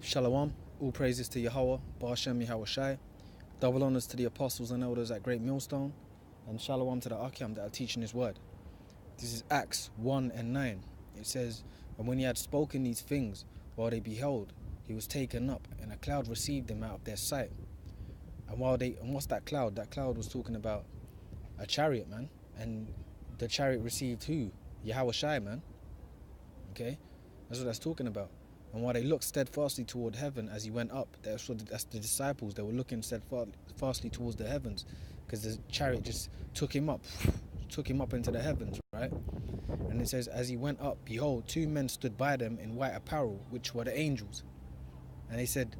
Shalom, all praises to Yahweh, Ba'ashem Yahawashi, double honors to the apostles and elders at GreatMillStone, and shalom to the Akim that are teaching his word. This is Acts 1 and 9. It says, "And when he had spoken these things, while they beheld, he was taken up, and a cloud received him out of their sight." And what's that cloud? That cloud was talking about a chariot, man. And the chariot received who? Yahawashi, man. Okay? That's what that's talking about. And while they looked steadfastly toward heaven as he went up, that's the disciples. They were looking steadfastly towards the heavens, because the chariot just took him up into the heavens, right? And it says, as he went up, behold, two men stood by them in white apparel, which were the angels. And they said,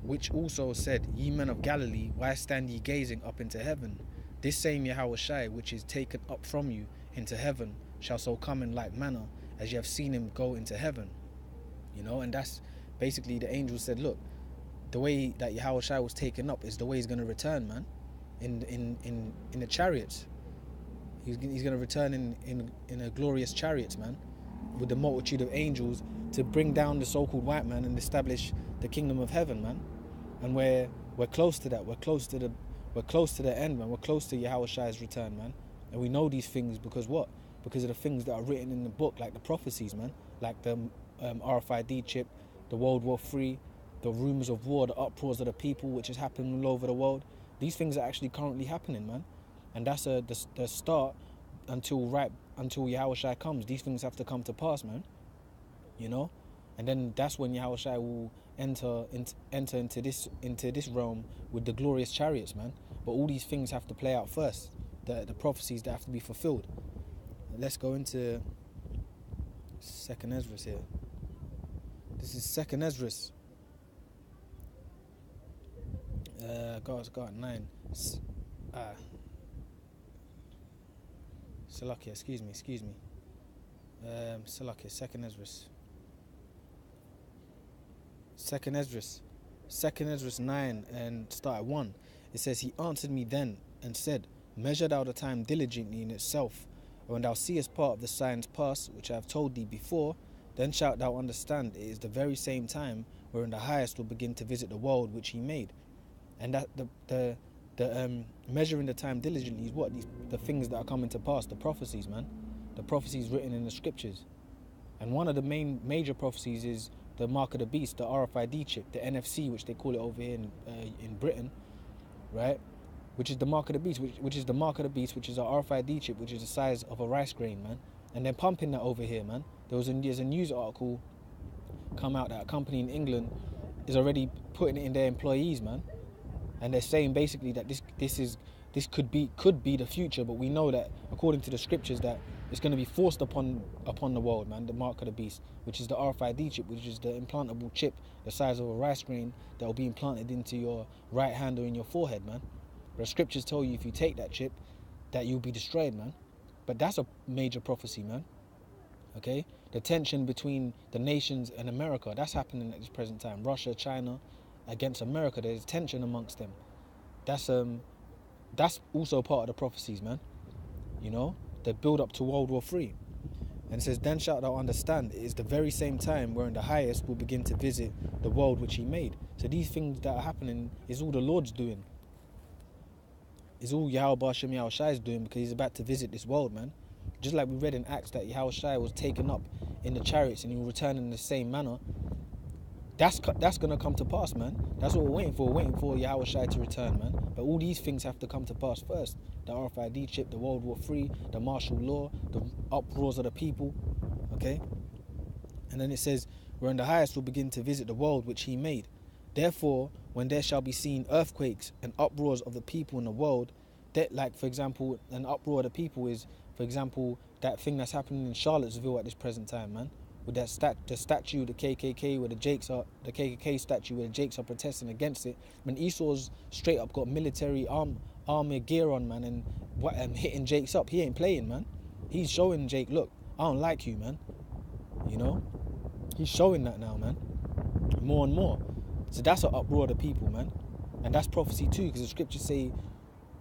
which also said, Ye men of Galilee, why stand ye gazing up into heaven? This same Yahawashi, which is taken up from you into heaven, shall so come in like manner as ye have seen him go into heaven. You know, and that's basically the angel said, look, the way that Yahawashi was taken up is the way he's going to return, man, in the chariots. He's going to return in a glorious chariots, man, with the multitude of angels to bring down the so-called white man and establish the kingdom of heaven, man. And we're close to that. We're close to the end, man. We're close to Yahawashi's return, man. And we know these things because what? Because of the things that are written in the book, like the prophecies, man, like the RFID chip, the World War III, the rumors of war, the uproars of the people, which is happening all over the world. These things are actually currently happening, man. And that's the start until Yahawashi comes. These things have to come to pass, man. You know? And then that's when Yahawashi will enter into this realm with the glorious chariots, man. But all these things have to play out first. The prophecies that have to be fulfilled. Let's go into 2nd Ezra here. This is 2nd Ezra. Got 9. Salakia, excuse me. Salakia, 2nd Ezra. 2nd Ezra 9 and start at 1. It says, He answered me then and said, Measure thou the time diligently in itself, and when thou seest part of the signs pass, which I have told thee before, then shalt thou understand it is the very same time wherein the highest will begin to visit the world which he made. And that the measuring the time diligently is what? The things that are coming to pass, the prophecies, man. The prophecies written in the scriptures. And one of the major prophecies is the mark of the beast, the RFID chip, the NFC, which they call it over here in Britain, right? Which is the mark of the beast, which is the mark of the beast, which is a RFID chip, which is the size of a rice grain, man. And they're pumping that over here, man. There's a news article come out that a company in England is already putting it in their employees, man. And they're saying basically that this could be the future, but we know that according to the scriptures that it's going to be forced upon the world, man. The mark of the beast, which is the RFID chip, which is the implantable chip the size of a rice grain that will be implanted into your right hand or in your forehead, man. But the scriptures tell you if you take that chip, that you'll be destroyed, man. But that's a major prophecy, man. Okay? The tension between the nations and America, that's happening at this present time. Russia, China, against America, there's tension amongst them. That's also part of the prophecies, man. You know? The build up to World War III. And it says, Then shalt thou understand, it is the very same time wherein the highest will begin to visit the world which he made. So these things that are happening is all the Lord's doing. It's all Yahweh Ba'ashem Yahawashi is doing, because he's about to visit this world, man. Just like we read in Acts that Yahawashi was taken up in the chariots and he will return in the same manner. That's going to come to pass, man. That's what we're waiting for. We're waiting for Yahawashi to return, man. But all these things have to come to pass first. The RFID chip, the World War III, the martial law, the uproars of the people. Okay? And then it says, Wherein the highest will begin to visit the world which he made. Therefore, when there shall be seen earthquakes and uproars of the people in the world, that, like, for example, an uproar of the people is, for example, that thing that's happening in Charlottesville at this present time, man. With that the statue, the KKK, where the KKK statue, where the Jakes are protesting against it. When Esau's straight up got military armor gear on, man, and hitting Jakes up. He ain't playing, man. He's showing Jake, look, I don't like you, man. You know? He's showing that now, man. More and more. So that's an uproar of the people, man. And that's prophecy too, because the scriptures say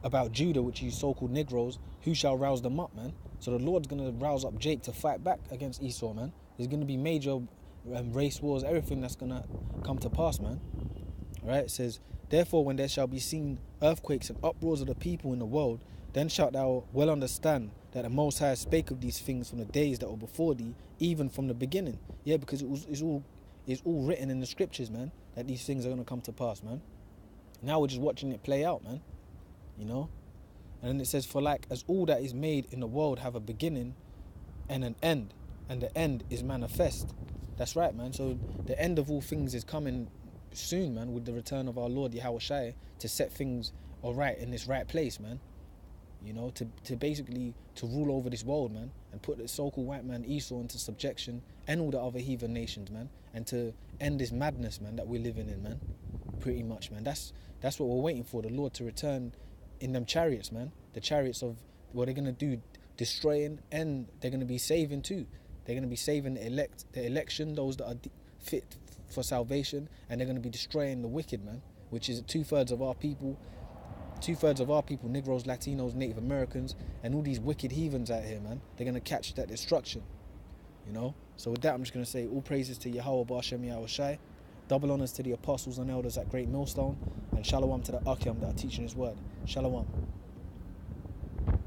about Judah, which is so-called Negroes, who shall rouse them up, man. So the Lord's going to rouse up Jake to fight back against Esau, man. There's going to be major race wars, everything that's going to come to pass, man. Right? It says, therefore, when there shall be seen earthquakes and uproars of the people in the world, then shalt thou well understand that the Most High spake of these things from the days that were before thee, even from the beginning. Yeah, because it's all written in the scriptures, man, that these things are going to come to pass, man. Now we're just watching it play out, man. You know? And then it says, for like as all that is made in the world have a beginning and an end, and the end is manifest. That's right, man. So the end of all things is coming soon, man, with the return of our Lord Yahweh Shai to set things all right in this right place, man. You know, to basically to rule over this world, man, and put the so-called white man Esau into subjection and all the other heathen nations, man, and to end this madness, man, that we're living in, man. Pretty much, man. That's what we're waiting for, the Lord to return in them chariots, man. The chariots of what they're gonna do, destroying, and they're gonna be saving too. They're gonna be saving the election, those that are fit for salvation, and they're gonna be destroying the wicked, man, which is 2/3 of our people. 2/3 of our people, Negroes, Latinos, Native Americans, and all these wicked heathens out here, man. They're going to catch that destruction, you know? So with that, I'm just going to say all praises to Yahweh B'Hashem Yahweh Shai, double honors to the apostles and elders at Great Millstone, and shalom to the Akim that are teaching his word. Shalom.